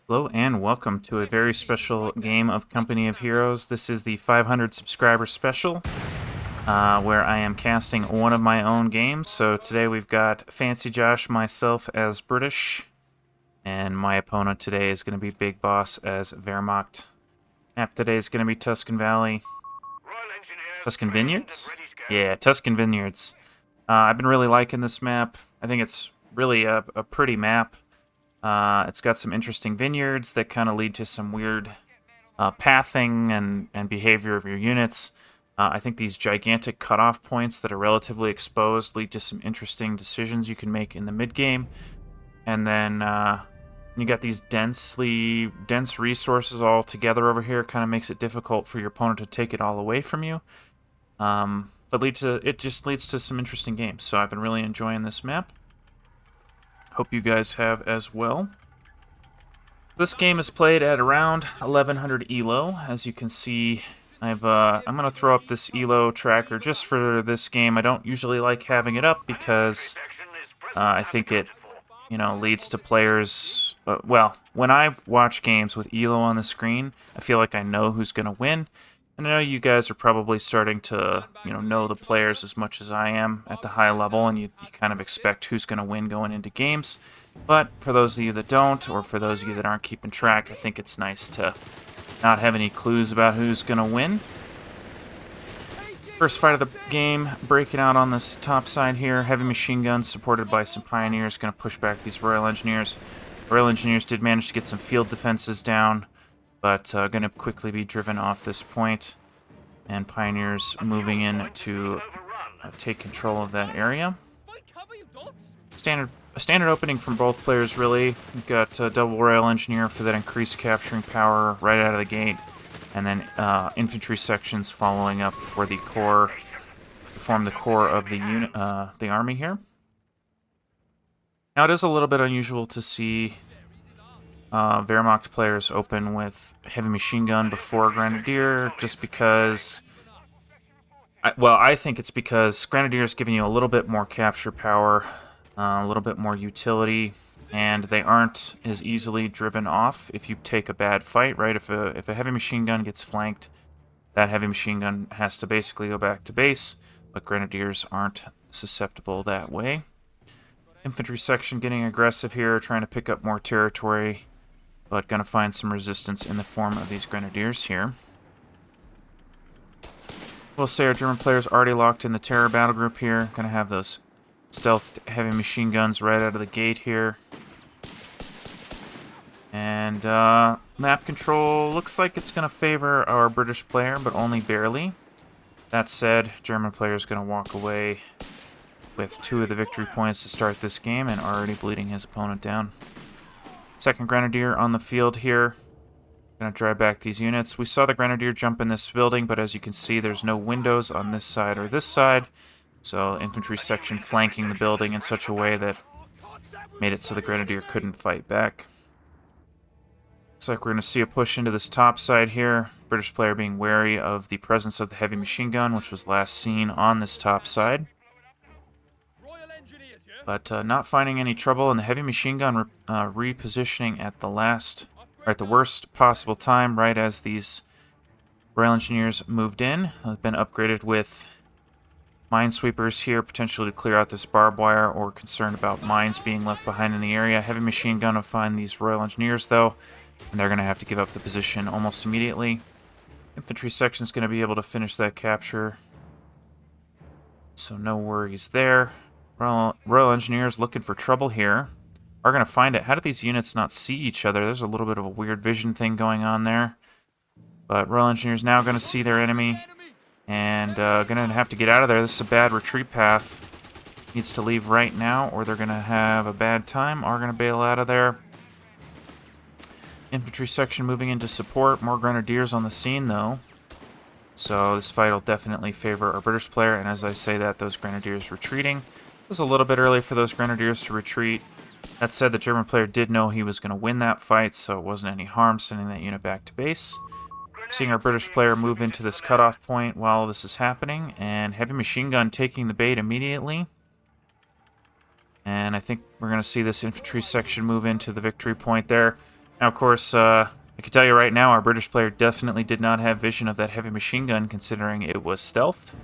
Hello and welcome to a very special game of Company of Heroes. This is the 500 subscriber special, where I am casting one of my own games. So today we've got Fancy Josh, myself as British, and my opponent today is going to be Big Boss as Wehrmacht. Map today is going to be Tuscan Valley. Tuscan Vineyards? Yeah, Tuscan Vineyards. I've been really liking this map. I think it's really a pretty map. It's got some interesting vineyards that kind of lead to some weird pathing and behavior of your units. I think these gigantic cutoff points that are relatively exposed lead to some interesting decisions you can make in the mid game. And then you got these dense resources all together over here. Kind of makes it difficult for your opponent to take it all away from you. But it just leads to some interesting games. So I've been really enjoying this map. Hope you guys have as well. This game is played at around 1100 elo. As you can see, I'm going to throw up this elo tracker just for this game. I don't usually like having it up because I think it, leads to players. Well, when I watch games with elo on the screen, I feel like I know who's going to win. And I know you guys are probably starting to, know the players as much as I am at the high level, and you kind of expect who's going to win going into games. But for those of you that don't, or for those of you that aren't keeping track, I think it's nice to not have any clues about who's going to win. First fight of the game, breaking out on this top side here. Heavy machine guns supported by some pioneers, going to push back these Royal Engineers. Royal Engineers did manage to get some field defenses down, but going to quickly be driven off this point. And Pioneers moving in to take control of that area. Standard opening from both players, really. We've got double Royal Engineer for that increased capturing power right out of the gate, and then infantry sections following up for the core, to form the core of the the army here. Now it is a little bit unusual to see Wehrmacht players open with heavy machine gun before Grenadier, just because. I think it's because Grenadier is giving you a little bit more capture power, a little bit more utility, and they aren't as easily driven off if you take a bad fight, right? If a heavy machine gun gets flanked, that heavy machine gun has to basically go back to base, but Grenadiers aren't susceptible that way. Infantry section getting aggressive here, trying to pick up more territory, but going to find some resistance in the form of these Grenadiers here. We'll say our German players already locked in the terror battle group here. Going to have those stealth heavy machine guns right out of the gate here. And map control looks like it's going to favor our British player, but only barely. That said, German player is going to walk away with 2 of the victory points to start this game and already bleeding his opponent down. Second Grenadier on the field here. Going to drive back these units. We saw the Grenadier jump in this building, but as you can see, there's no windows on this side or this side. So infantry section flanking the building in such a way that made it so the Grenadier couldn't fight back. Looks like we're going to see a push into this top side here. British player being wary of the presence of the heavy machine gun, which was last seen on this top side. But not finding any trouble, and the heavy machine gun repositioning at the worst possible time, right as these Royal Engineers moved in. Have been upgraded with minesweepers here, potentially to clear out this barbed wire, or concerned about mines being left behind in the area. Heavy machine gun will find these Royal Engineers, though, and they're going to have to give up the position almost immediately. Infantry section is going to be able to finish that capture, so no worries there. Royal Engineers looking for trouble here. Are going to find it. How do these units not see each other? There's a little bit of a weird vision thing going on there. But Royal Engineers now going to see their enemy and going to have to get out of there. This is a bad retreat path. Needs to leave right now or they're going to have a bad time. Are going to bail out of there. Infantry section moving into support. More Grenadiers on the scene though. So this fight will definitely favor our British player. And as I say that, those Grenadiers retreating. It was a little bit early for those Grenadiers to retreat. That said, the German player did know he was going to win that fight, so it wasn't any harm sending that unit back to base. Seeing our British player move into this cutoff point while this is happening, and heavy machine gun taking the bait immediately. And I think we're going to see this infantry section move into the victory point there. Now, of course, I can tell you right now, our British player definitely did not have vision of that heavy machine gun, considering it was stealthed.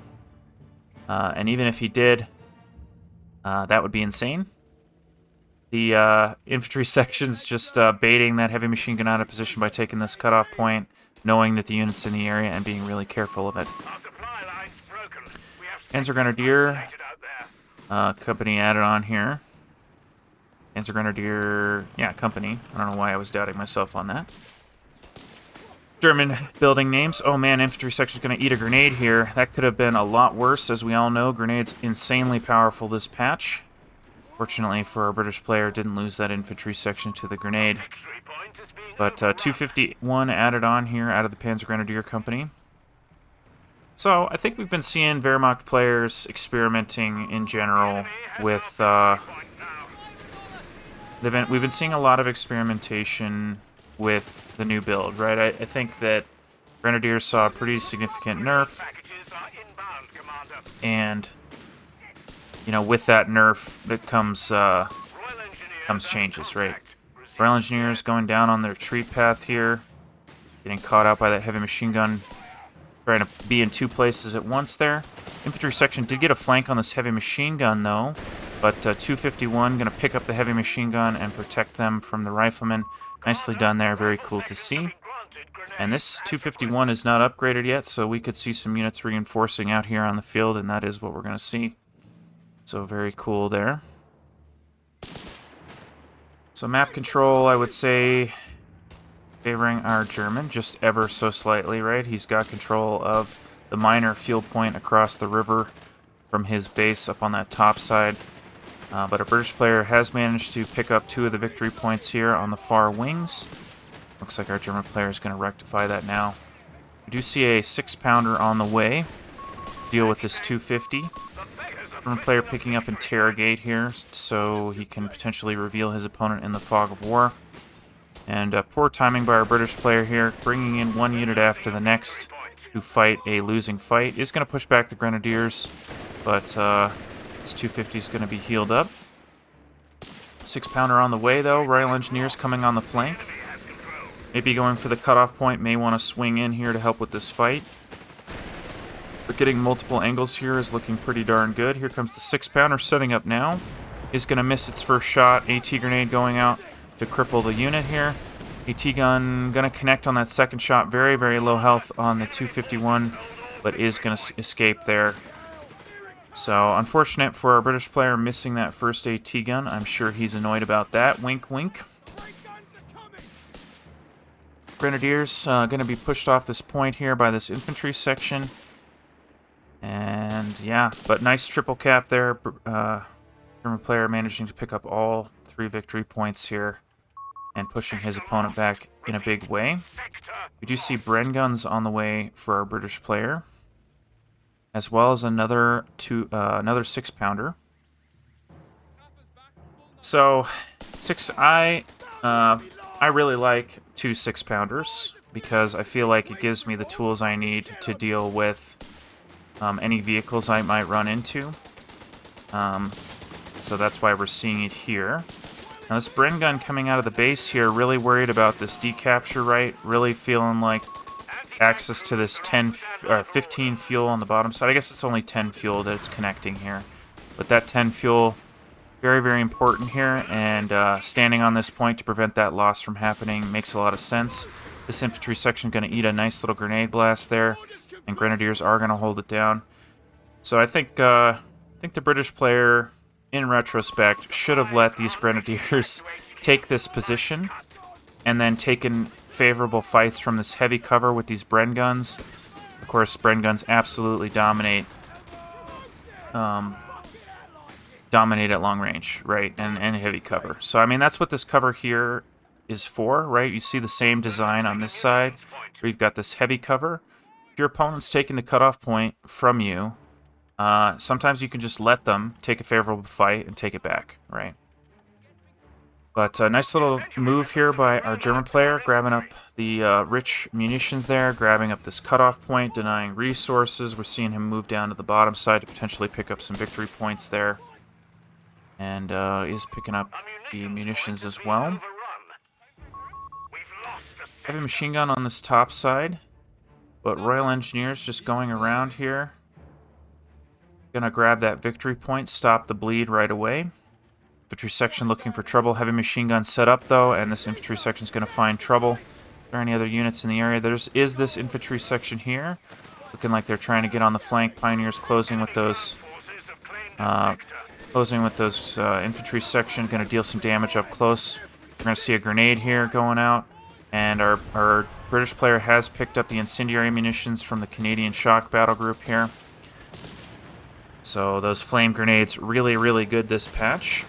And even if he did, that would be insane. The infantry section's just baiting that heavy machine gun out of position by taking this cutoff point, knowing that the unit's in the area, and being really careful of it. Panzer Grenadier company added on here. Panzer Grenadier, yeah, company. I don't know why I was doubting myself on that. German building names. Oh man, infantry section's going to eat a grenade here. That could have been a lot worse. As we all know, grenades insanely powerful this patch. Fortunately for our British player, didn't lose that infantry section to the grenade. But 251 added on here out of the Panzer Grenadier Company. So I think we've been seeing Wehrmacht players experimenting in general with... we've been seeing a lot of experimentation with the new build, right? I think that Grenadiers saw a pretty significant nerf, and you know, with that nerf that comes changes, right? Royal Engineers going down on their retreat path here, getting caught out by that heavy machine gun, trying to be in two places at once there. Infantry section did get a flank on this heavy machine gun though, but 251 going to pick up the heavy machine gun and protect them from the riflemen. Nicely done there, very cool to see. And this 251 is not upgraded yet, so we could see some units reinforcing out here on the field, and that is what we're going to see. So very cool there. So map control, I would say, favoring our German, just ever so slightly, right? He's got control of the minor field point across the river from his base up on that top side. But a British player has managed to pick up 2 of the victory points here on the far wings. Looks like our German player is going to rectify that now. We do see a 6-pounder on the way. Deal with this 250. German player picking up Interrogate here, so he can potentially reveal his opponent in the fog of war. And poor timing by our British player here, bringing in one unit after the next to fight a losing fight. Is going to push back the Grenadiers, but this 250 is going to be healed up. 6-pounder on the way, though. Royal Engineers coming on the flank. Maybe going for the cutoff point. May want to swing in here to help with this fight. But getting multiple angles here is looking pretty darn good. Here comes the 6-pounder setting up now. Is going to miss its first shot. AT grenade going out to cripple the unit here. AT gun going to connect on that second shot. Very, very low health on the 251, but is going to escape there. So, unfortunate for our British player missing that first AT gun. I'm sure he's annoyed about that. Wink, wink. Grenadiers going to be pushed off this point here by this infantry section. And, yeah, but nice triple cap there. German player managing to pick up all 3 victory points here and pushing his opponent back in a big way. We do see Bren guns on the way for our British player, as well as another 6-pounder. So, I really like 2 6-pounders because I feel like it gives me the tools I need to deal with any vehicles I might run into. So that's why we're seeing it here. Now this Bren gun coming out of the base here, really worried about this decapture right, really feeling like access to this 15 fuel on the bottom side. I guess it's only 10 fuel that it's connecting here. But that 10 fuel, very, very important here, and standing on this point to prevent that loss from happening makes a lot of sense. This infantry section going to eat a nice little grenade blast there, and Grenadiers are going to hold it down. So I think the British player, in retrospect, should have let these Grenadiers take this position and then taken favorable fights from this heavy cover with these Bren guns. Of course, Bren guns absolutely dominate at long range, right, and heavy cover. So, I mean, that's what this cover here is for, right? You see the same design on this side, where you've got this heavy cover. If your opponent's taking the cutoff point from you, sometimes you can just let them take a favorable fight and take it back, right? But a nice little move here by our German player, grabbing up the rich munitions there, grabbing up this cutoff point, denying resources. We're seeing him move down to the bottom side to potentially pick up some victory points there. And is picking up the munitions as well. Heavy machine gun on this top side, but Royal Engineers just going around here. Gonna grab that victory point, stop the bleed right away. Infantry section looking for trouble. Heavy machine gun set up though, and this infantry section is gonna find trouble. Are there any other units in the area? Is this infantry section here. Looking like they're trying to get on the flank. Pioneers closing with those infantry section. Going to deal some damage up close. We're going to see a grenade here going out. And our British player has picked up the incendiary munitions from the Canadian shock battle group here. So those flame grenades really, really good this patch.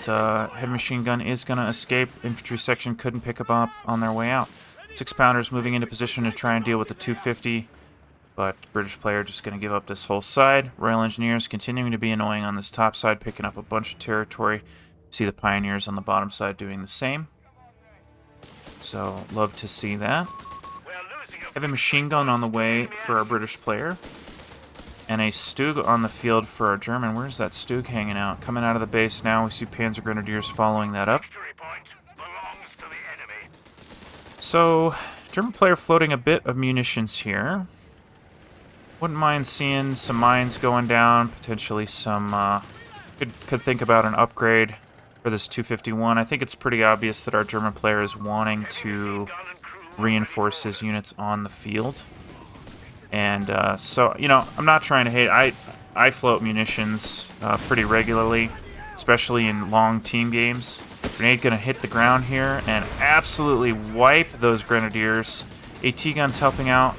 Heavy machine gun is going to escape. Infantry section couldn't pick them up on their way out. 6-pounders moving into position to try and deal with the 250, but British player just going to give up this whole side. Royal Engineers continuing to be annoying on this top side, picking up a bunch of territory. See the Pioneers on the bottom side doing the same. So, love to see that. Heavy machine gun on the way for our British player. And a Stug on the field for our German. Where's that Stug hanging out? Coming out of the base now. We see Panzer Grenadiers following that up. So, German player floating a bit of munitions here. Wouldn't mind seeing some mines going down, potentially some, could think about an upgrade for this 251. I think it's pretty obvious that our German player is wanting to reinforce his units on the field. And, so, you know, I'm not trying to hate. I float munitions pretty regularly, especially in long team games. Grenade gonna hit the ground here and absolutely wipe those Grenadiers. AT guns helping out.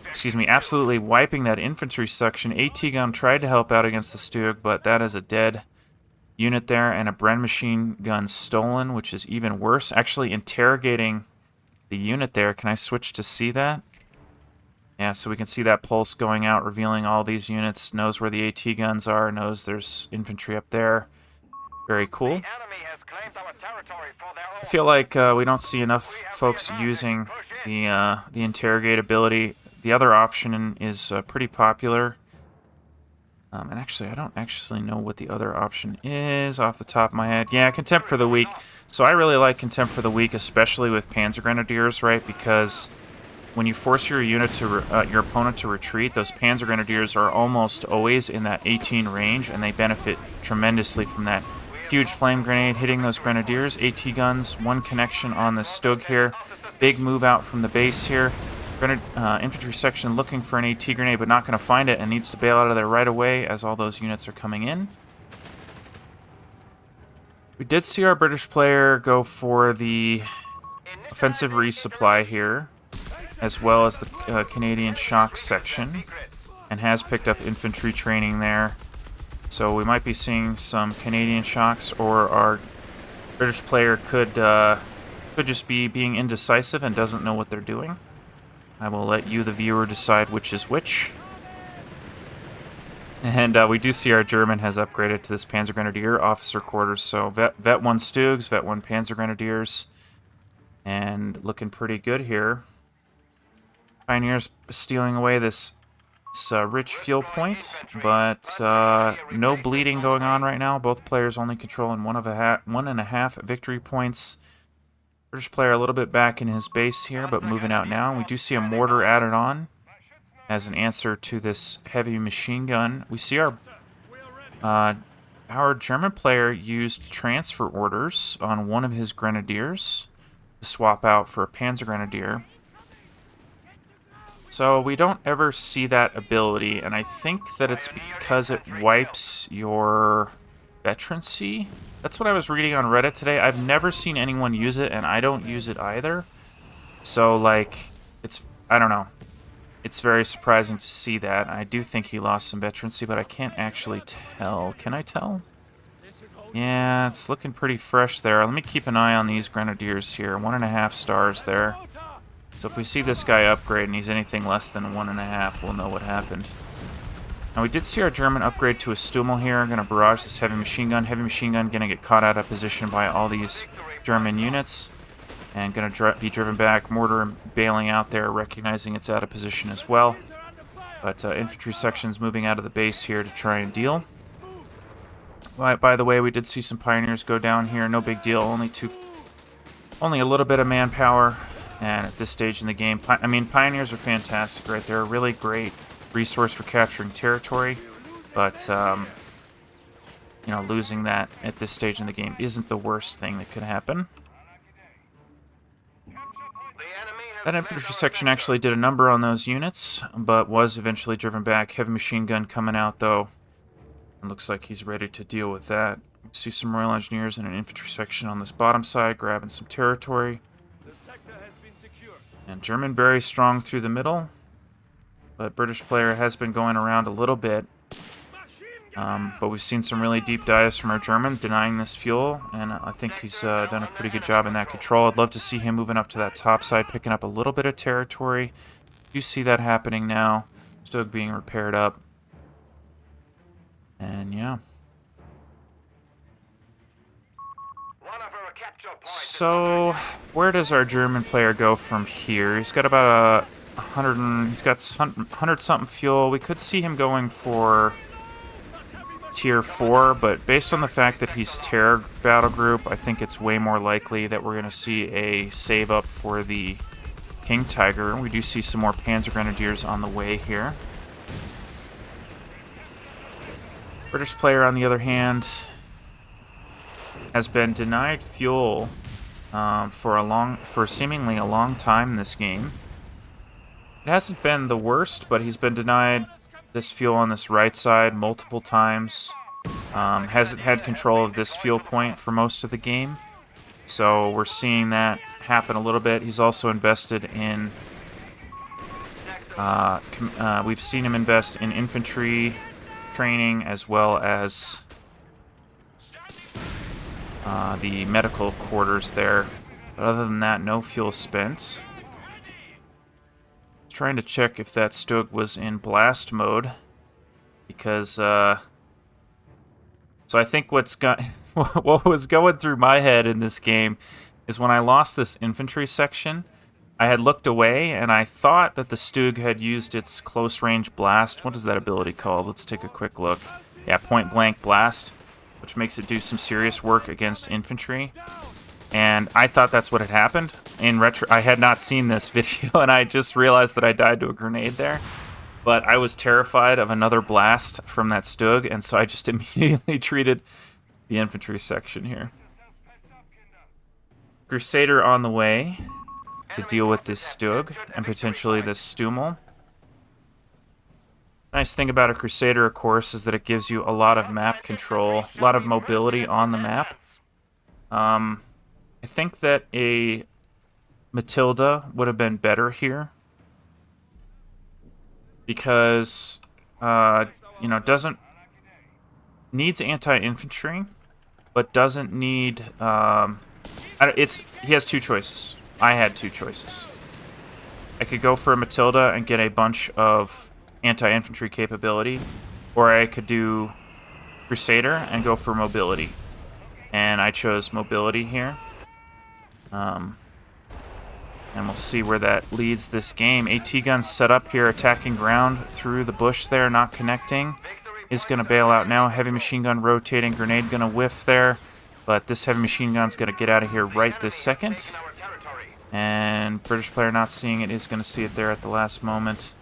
Excuse me, absolutely wiping that infantry section. AT gun tried to help out against the Stug, but that is a dead unit there, and a Bren machine gun stolen, which is even worse. Actually interrogating the unit there. Can I switch to see that? Yeah, so we can see that pulse going out, revealing all these units. Knows where the AT guns are, knows there's infantry up there. Very cool. I feel like we don't see enough folks using the interrogate ability. The other option is pretty popular. And actually, I don't actually know what the other option is off the top of my head. Yeah, Contempt for the Weak. So I really like Contempt for the Weak, especially with Panzer Grenadiers, right? Because when you force your unit to your opponent to retreat, those Panzer Grenadiers are almost always in that 18 range, and they benefit tremendously from that. Huge flame grenade hitting those Grenadiers. AT guns, one connection on the Stug here. Big move out from the base here. Infantry section looking for an AT grenade, but not going to find it, and needs to bail out of there right away as all those units are coming in. We did see our British player go for the offensive resupply here, as well as the Canadian shock section, and has picked up infantry training there. So we might be seeing some Canadian shocks, or our British player could just be being indecisive and doesn't know what they're doing. I will let you, the viewer, decide which is which. And we do see our German has upgraded to this Panzer Grenadier officer quarters. So Vet 1 Stugs, Vet 1 Panzer Grenadiers, and looking pretty good here. Pioneers stealing away this rich fuel point, but no bleeding going on right now. Both players only controlling 1.5 victory points. British player a little bit back in his base here, but moving out now. We do see a mortar added on as an answer to this heavy machine gun. We see our German player used transfer orders on one of his Grenadiers to swap out for a Panzer Grenadier. So we don't ever see that ability, and I think that it's because it wipes your veterancy. That's what I was reading on Reddit today. I've never seen anyone use it, and I don't use it either. So, like, I don't know. It's very surprising to see that. I do think he lost some veterancy, but I can't actually tell. Can I tell? Yeah, it's looking pretty fresh there. Let me keep an eye on these Grenadiers here. 1.5 stars there. So if we see this guy upgrade and he's anything less than 1.5, we'll know what happened. Now we did see our German upgrade to a Stummel here. I'm going to barrage this heavy machine gun. Heavy machine gun going to get caught out of position by all these German units. And going to be driven back. Mortar bailing out there, recognizing it's out of position as well. But infantry sections moving out of the base here to try and deal. By the way, we did see some Pioneers go down here. No big deal. only a little bit of manpower, and at this stage in the game, I mean, Pioneers are fantastic, right? They're a really great resource for capturing territory, but, you know, losing that at this stage in the game isn't the worst thing that could happen. That infantry section actually did a number on those units, but was eventually driven back. Heavy machine gun coming out, though. It looks like he's ready to deal with that. We see some Royal Engineers and an infantry section on this bottom side, grabbing some territory. And German very strong through the middle, but British player has been going around a little bit. But we've seen some really deep dives from our German denying this fuel, and I think he's done a pretty good job in that control. I'd love to see him moving up to that top side, picking up a little bit of territory. You see that happening now. Stug being repaired up. And yeah. So, where does our German player go from here? He's got about 100 something fuel. We could see him going for tier 4, but based on the fact that he's Terror battle group, I think it's way more likely that we're going to see a save up for the King Tiger. We do see some more Panzer Grenadiers on the way here. British player, on the other hand, has been denied fuel for seemingly a long time in this game. It hasn't been the worst, but he's been denied this fuel on this right side multiple times. Hasn't had control of this fuel point for most of the game. So we're seeing that happen a little bit. He's also invested in... we've seen him invest in infantry training as well as the medical quarters there. But other than that, no fuel spent. Trying to check if that Stug was in blast mode, because so I think what was going through my head in this game is when I lost this infantry section, I had looked away and I thought that the Stug had used its close range blast. What is that ability called? Let's take a quick look. Yeah, point blank blast, which makes it do some serious work against infantry. And I thought that's what had happened. In retro, I had not seen this video, and I just realized that I died to a grenade there. But I was terrified of another blast from that Stug, and so I just immediately treated the infantry section here. Crusader on the way to deal with this Stug, and potentially this Stummel. Nice thing about a Crusader, of course, is that it gives you a lot of map control, a lot of mobility on the map. I think that a Matilda would have been better here because, you know, needs anti-infantry, but doesn't need, he has two choices. I had two choices. I could go for a Matilda and get a bunch of anti-infantry capability, or I could do Crusader and go for mobility. And I chose mobility here. And we'll see where that leads this game. AT guns set up here, attacking ground through the bush there, not connecting. Is going to bail out now. Heavy machine gun rotating, grenade going to whiff there. But this heavy machine gun's going to get out of here right this second. And British player not seeing it is going to see it there at the last moment.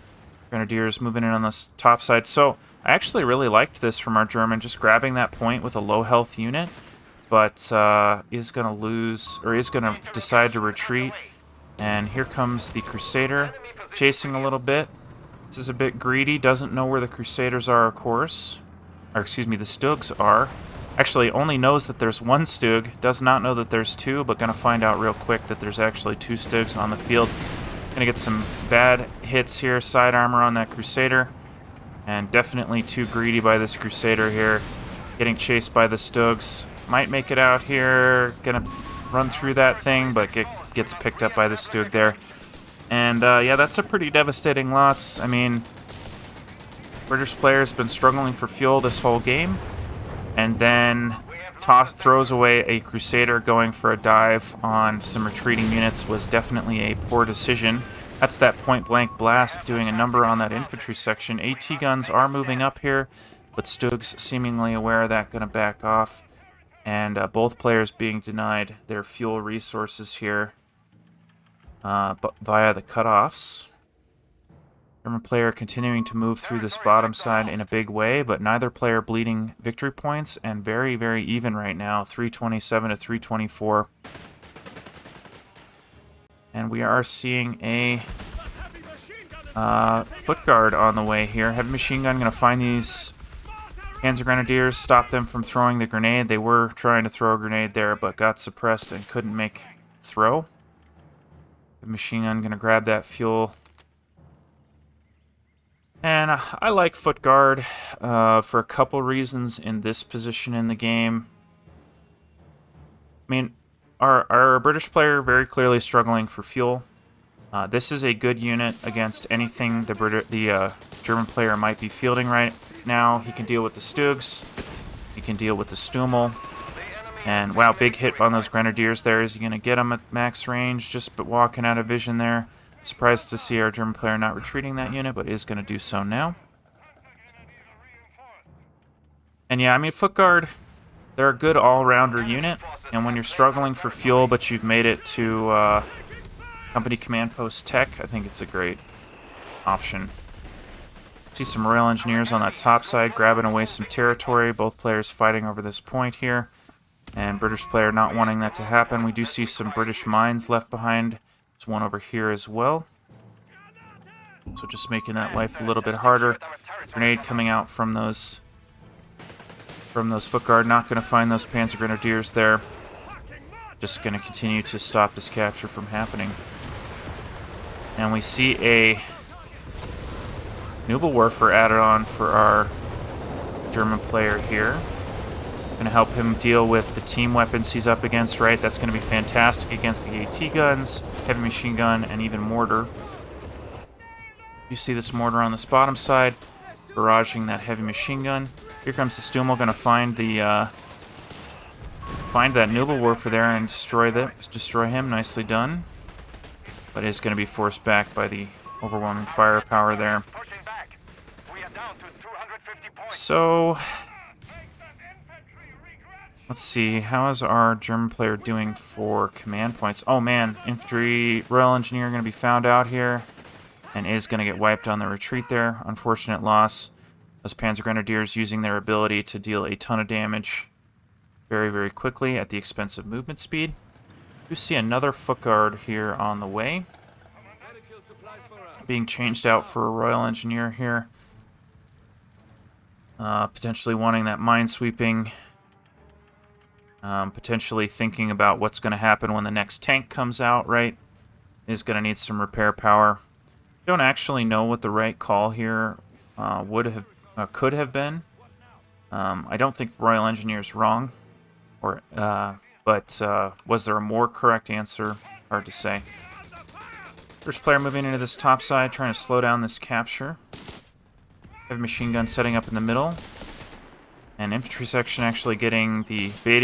Grenadiers moving in on this top side. So I actually really liked this from our German, just grabbing that point with a low health unit. But is going to lose, or is going to decide to retreat. And here comes the Crusader, chasing a little bit. This is a bit greedy, doesn't know where the Crusaders are, of course. Or excuse me, the Stugs are. Actually, only knows that there's one Stug, does not know that there's two, but gonna find out real quick that there's actually two Stugs on the field. Gonna get some bad hits here, side armor on that Crusader. And definitely too greedy by this Crusader here. Getting chased by the Stugs. Might make it out here, gonna run through that thing, but gets picked up by the Stug there. And yeah, that's a pretty devastating loss. I mean, British player's been struggling for fuel this whole game, and then throws away a Crusader going for a dive on some retreating units was definitely a poor decision. That's that point-blank blast doing a number on that infantry section. AT guns are moving up here, but Stug's seemingly aware of that, going to back off. And both players being denied their fuel resources here via the cutoffs. German player continuing to move through this bottom side in a big way, but neither player bleeding victory points, and very, very even right now, 327 to 324. And we are seeing a foot guard on the way here. Heavy machine gun going to find these Panzer Grenadiers, stop them from throwing the grenade. They were trying to throw a grenade there, but got suppressed and couldn't make throw. The machine gun going to grab that fuel. And I like foot guard for a couple reasons in this position in the game. I mean, our British player very clearly struggling for fuel. This is a good unit against anything the German player might be fielding right now. He can deal with the Stugs. He can deal with the Stummel. And wow, big hit on those Grenadiers there. Is he going to get them at max range just walking out of vision there? Surprised to see our German player not retreating that unit, but is going to do so now. And yeah, I mean, foot guard, they're a good all-rounder unit. And when you're struggling for fuel, but you've made it to Company Command Post Tech, I think it's a great option. See some Royal Engineers on that top side, grabbing away some territory. Both players fighting over this point here. And British player not wanting that to happen. We do see some British mines left behind. There's one over here as well. So just making that life a little bit harder. Grenade coming out from those foot guard. Not going to find those Panzer Grenadiers there. Just going to continue to stop this capture from happening. And we see a Nubelwerfer added on for our German player here. Going to help him deal with the team weapons he's up against, right? That's going to be fantastic against the AT guns, heavy machine gun, and even mortar. You see this mortar on this bottom side, barraging that heavy machine gun. Here comes the Stummel, going to find that Nubelwerfer there and destroy him. Nicely done. But is going to be forced back by the overwhelming firepower there. So let's see, how is our German player doing for command points? Oh man, infantry Royal Engineer going to be found out here and is going to get wiped on the retreat there. Unfortunate loss. Those Panzer Grenadiers using their ability to deal a ton of damage very, very quickly at the expense of movement speed. You see another foot guard here on the way. Being changed out for a Royal Engineer here. Potentially wanting that minesweeping. Potentially thinking about what's going to happen when the next tank comes out, right? Is going to need some repair power. Don't actually know what the right call here could have been. I don't think Royal Engineer's wrong, but was there a more correct answer? Hard to say. First player moving into this top side, trying to slow down this capture. Heavy machine gun setting up in the middle. And infantry section actually baiting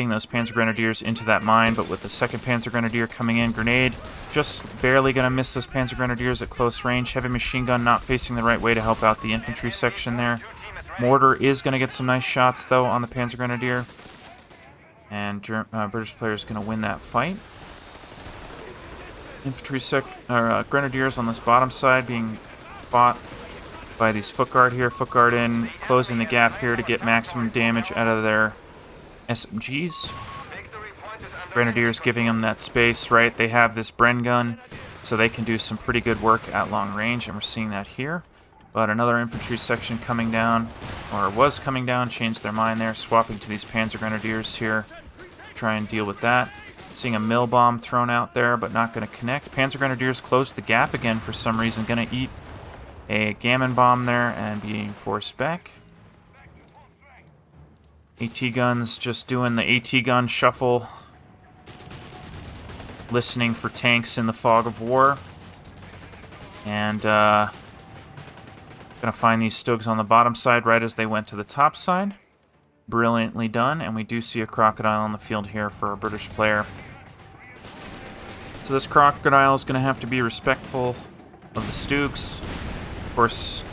those Panzer Grenadiers into that mine, but with the second Panzer Grenadier coming in, grenade just barely going to miss those Panzer Grenadiers at close range. Heavy machine gun not facing the right way to help out the infantry section there. Mortar is going to get some nice shots, though, on the Panzer Grenadier. And British player is going to win that fight. Infantry Grenadiers on this bottom side being fought by these foot guard here. Foot guard in, closing the gap here to get maximum damage out of their SMGs. Grenadiers giving them that space, right? They have this Bren gun, so they can do some pretty good work at long range, and we're seeing that here. But another infantry section coming down, or was coming down, changed their mind there, swapping to these Panzer Grenadiers here. Try and deal with that. Seeing a mill bomb thrown out there, but not going to connect. Panzer Grenadiers closed the gap again for some reason. Going to eat a gammon bomb there and being forced back. AT guns just doing the AT gun shuffle. Listening for tanks in the fog of war. And going to find these Stugs on the bottom side right as they went to the top side. Brilliantly done, and we do see a crocodile on the field here for a British player. So this crocodile is going to have to be respectful of the Stugs. Of course,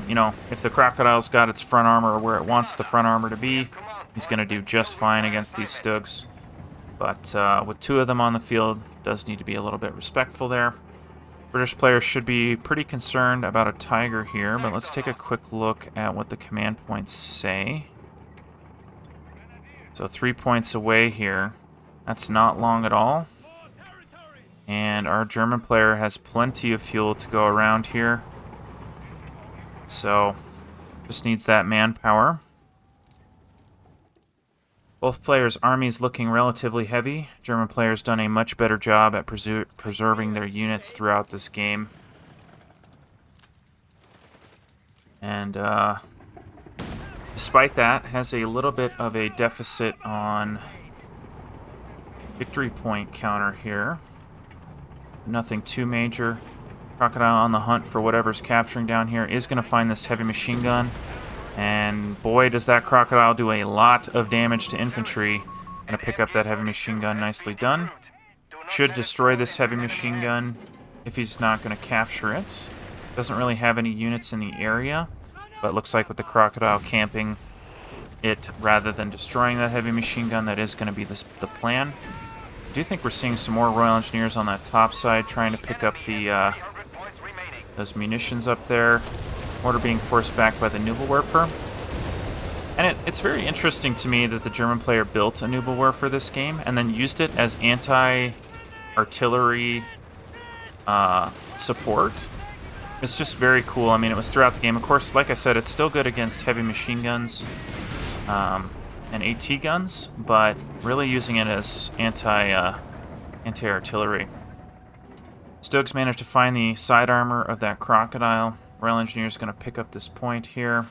you know, if the crocodile's got its front armor where it wants the front armor to be, He's going to do just fine against these Stugs. But with 2 of them on the field, does need to be a little bit respectful there. British players should be pretty concerned about a Tiger here, but let's take a quick look at what the command points say. So 3 points away here. That's not long at all. And our German player has plenty of fuel to go around here. So just needs that manpower. Both players' armies looking relatively heavy. German players done a much better job at preserving their units throughout this game. And despite that, has a little bit of a deficit on victory point counter here. Nothing too major. Crocodile on the hunt for whatever's capturing down here is going to find this heavy machine gun. And boy, does that Crocodile do a lot of damage to infantry. Going to pick up that heavy machine gun. Nicely done. Should destroy this heavy machine gun if he's not going to capture it. Doesn't really have any units in the area, but looks like with the Crocodile camping it rather than destroying that heavy machine gun, that is going to be the plan. I do think we're seeing some more Royal Engineers on that top side trying to pick up the those munitions up there. Order being forced back by the Nubelwerfer. And it's very interesting to me that the German player built a Nubelwerfer this game and then used it as anti-artillery support. It's just very cool. I mean, it was throughout the game. Of course, like I said, it's still good against heavy machine guns and AT guns, but really using it as anti-artillery. Stokes managed to find the side armor of that Crocodile. Royal Engineer is going to pick up this point here.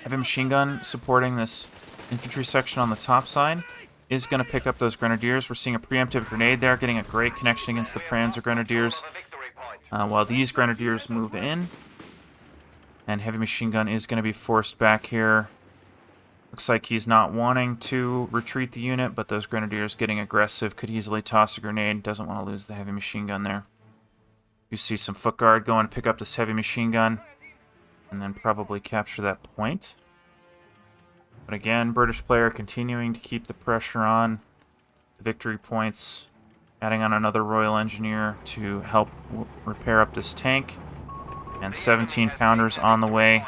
Heavy machine gun supporting this infantry section on the top side is going to pick up those Grenadiers. We're seeing a preemptive grenade there, getting a great connection against the Panzer Grenadiers. While these Grenadiers move in, and heavy machine gun is going to be forced back here. Looks like he's not wanting to retreat the unit, but those Grenadiers getting aggressive, could easily toss a grenade. Doesn't want to lose the heavy machine gun there. You see some foot guard going to pick up this heavy machine gun, and then probably capture that point. But again, British player continuing to keep the pressure on the victory points, adding on another Royal Engineer to help repair up this tank, and 17 pounders on the way,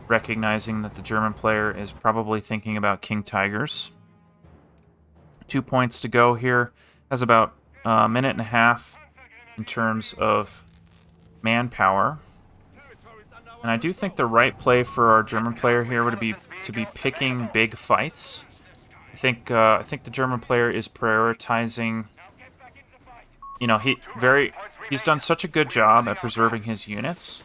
recognizing that the German player is probably thinking about King Tigers. 2 points to go here. Has about a minute and a half in terms of manpower. And I do think the right play for our German player here would be to be picking big fights. I think the German player is prioritizing. You know, he's done such a good job at preserving his units.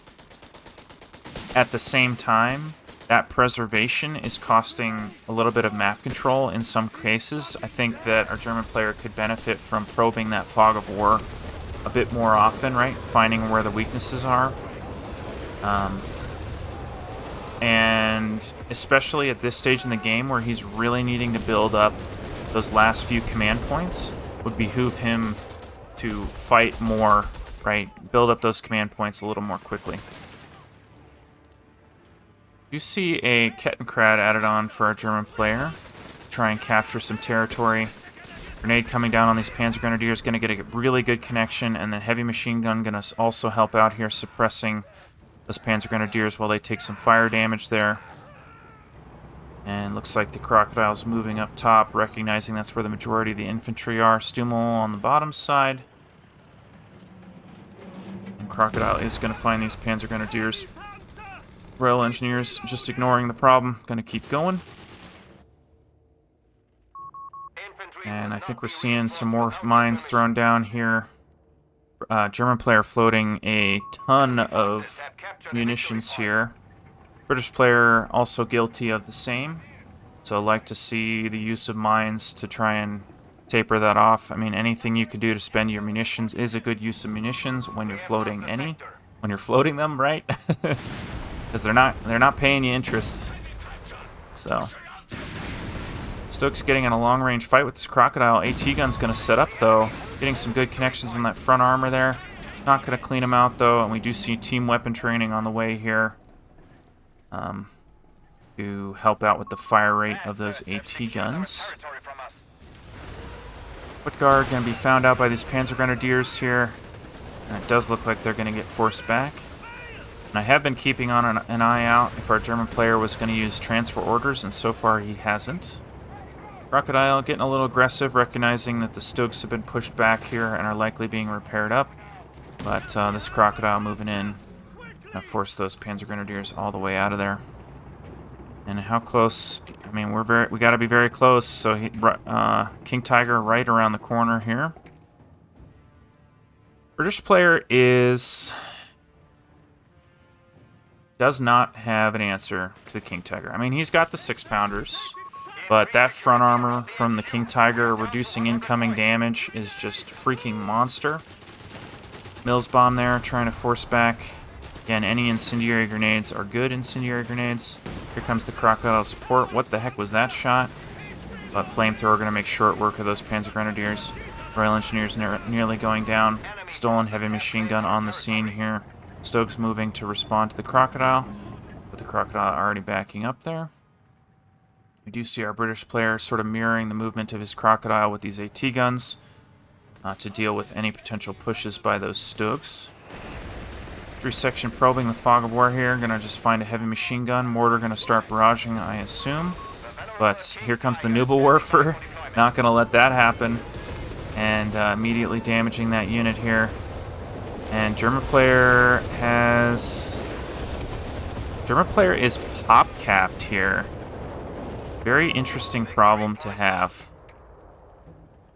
At the same time, that preservation is costing a little bit of map control in some cases. I think that our German player could benefit from probing that fog of war a bit more often, right? Finding where the weaknesses are. And especially at this stage in the game where he's really needing to build up those last few command points, would behoove him to fight more, right? Build up those command points a little more quickly. You see a Kettenkrad added on for our German player. Try and capture some territory. Grenade coming down on these Panzer Grenadiers, going to get a really good connection, and the heavy machine gun going to also help out here, suppressing those Panzer Grenadiers while they take some fire damage there. And looks like the Crocodile's moving up top, recognizing that's where the majority of the infantry are. Stummel on the bottom side. And Crocodile is going to find these Panzer Grenadiers. Royal Engineers just ignoring the problem, going to keep going. And I think we're seeing some more mines thrown down here. German player floating a ton of munitions here. British player also guilty of the same. So I'd like to see the use of mines to try and taper that off. I mean, anything you can do to spend your munitions is a good use of munitions when you're floating when you're floating them, right? Because they're not paying you interest. So Stokes getting in a long-range fight with this Crocodile. AT gun's going to set up, though. Getting some good connections on that front armor there. Not going to clean him out, though, and we do see team weapon training on the way here. to help out with the fire rate of those AT guns. Foot guard going to be found out by these Panzer Grenadiers here, and it does look like they're going to get forced back. And I have been keeping on an eye out if our German player was going to use transfer orders, and so far he hasn't. Crocodile getting a little aggressive, recognizing that the Stugs have been pushed back here and are likely being repaired up. But this Crocodile moving in, going to force those Panzer Grenadiers all the way out of there. And how close? I mean, we got to be very close. So King Tiger right around the corner here. British player does not have an answer to the King Tiger. I mean, he's got the 6-pounders, but that front armor from the King Tiger reducing incoming damage is just freaking monster. Mills bomb there, trying to force back. Again, any incendiary grenades are good incendiary grenades. Here comes the Crocodile support. What the heck was that shot? But Flamethrower going to make short work of those Panzer Grenadiers. Royal Engineers nearly going down. Stolen heavy machine gun on the scene here. Stokes moving to respond to the Crocodile, with the Crocodile already backing up there. We do see our British player sort of mirroring the movement of his Crocodile with these AT guns to deal with any potential pushes by those Stokes. Section probing the fog of war here. Gonna just find a heavy machine gun. Mortar gonna start barraging, I assume. But here comes the Nubelwerfer. Not gonna let that happen. And immediately damaging that unit here. And German player is pop capped here. Very interesting problem to have.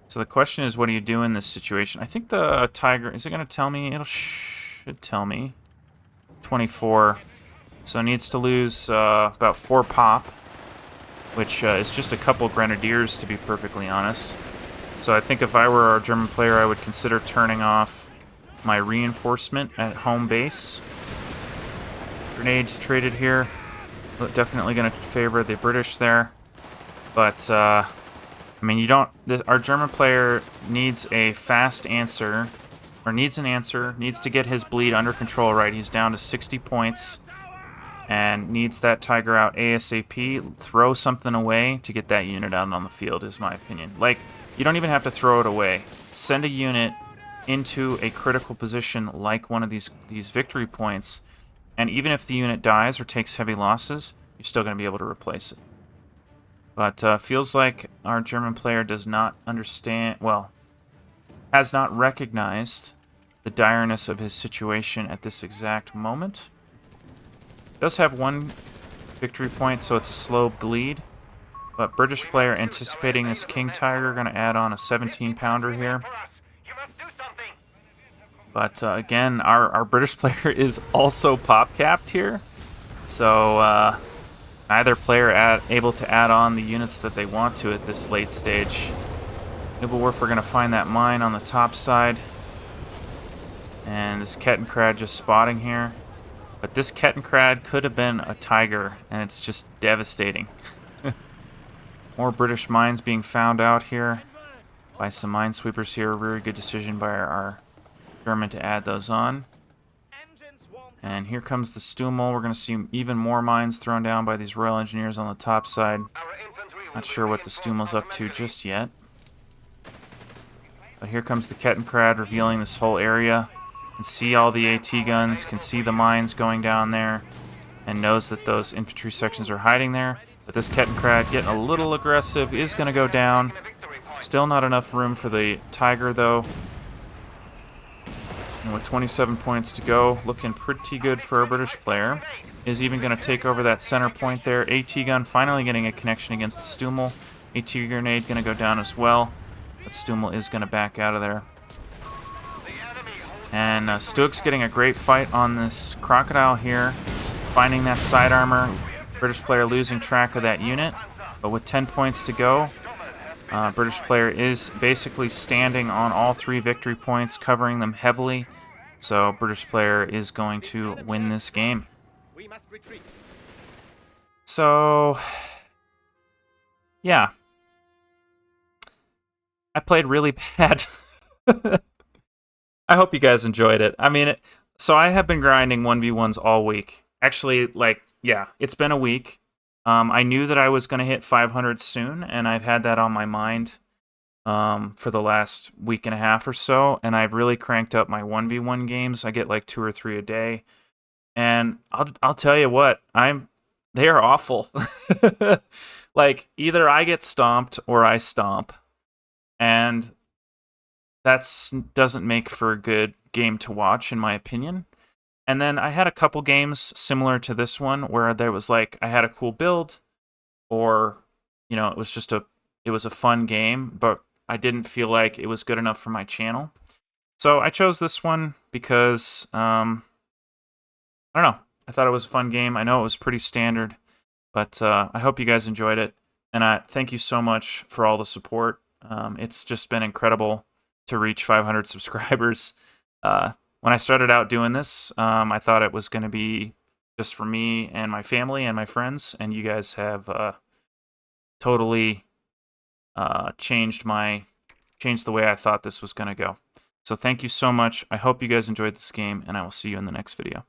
So the question is, what do you do in this situation? I think the Tiger, is it gonna tell me? Should tell me 24, so needs to lose about 4 pop, which is just a couple Grenadiers, to be perfectly honest. So I think if I were our German player, I would consider turning off my reinforcement at home base. Grenades traded here, definitely going to favor the British there, but I mean, our German player needs a fast answer. Or needs an answer, needs to get his bleed under control, right? He's down to 60 points and needs that Tiger out ASAP. Throw something away to get that unit out on the field, is my opinion. Like, you don't even have to throw it away. Send a unit into a critical position like one of these victory points, and even if the unit dies or takes heavy losses, you're still going to be able to replace it. But feels like our German player does not understand, well, has not recognized the direness of his situation at this exact moment. Does have 1 victory point, so it's a slow bleed. But British player anticipating this King Tiger, going to add on a 17-pounder here. But again, our British player is also pop-capped here. So neither player able to add on the units that they want to at this late stage. Nubelwerfer going to find that mine on the top side. And this Kettenkrad just spotting here. But this Kettenkrad could have been a Tiger, and it's just devastating. More British mines being found out here by some minesweepers here. A very good decision by our German to add those on. And here comes the Stummel. We're going to see even more mines thrown down by these Royal Engineers on the top side. Not sure what the Stummel's up to just yet. But here comes the Kettenkrad revealing this whole area. Can see all the AT guns, can see the mines going down there, and knows that those infantry sections are hiding there. But this Kettenkrad getting a little aggressive, is going to go down. Still not enough room for the Tiger, though. And with 27 points to go, looking pretty good for a British player. Is even going to take over that center point there. AT gun finally getting a connection against the Stummel. AT grenade going to go down as well. But Stummel is going to back out of there. And Stug's getting a great fight on this Crocodile here. Finding that side armor. British player losing track of that unit. But with 10 points to go, British player is basically standing on all 3 victory points, covering them heavily. So British player is going to win this game. So, yeah. I played really bad. I hope you guys enjoyed it. I mean, so I have been grinding 1v1s all week. Actually, like, yeah, it's been a week. I knew that I was going to hit 500 soon, and I've had that on my mind for the last week and a half or so, and I've really cranked up my 1v1 games. I get like 2 or 3 a day, and I'll tell you what, they are awful. Like, either I get stomped or I stomp, and that's doesn't make for a good game to watch, in my opinion. And then I had a couple games similar to this one where there was like I had a cool build, or it was a fun game, but I didn't feel like it was good enough for my channel. So I chose this one because I don't know. I thought it was a fun game. I know it was pretty standard, but I hope you guys enjoyed it. And I thank you so much for all the support. It's just been incredible to reach 500 subscribers. When I started out doing this, I thought it was going to be just for me and my family and my friends, and you guys have totally changed the way I thought this was going to go. So thank you so much. I hope you guys enjoyed this game, and I will see you in the next video.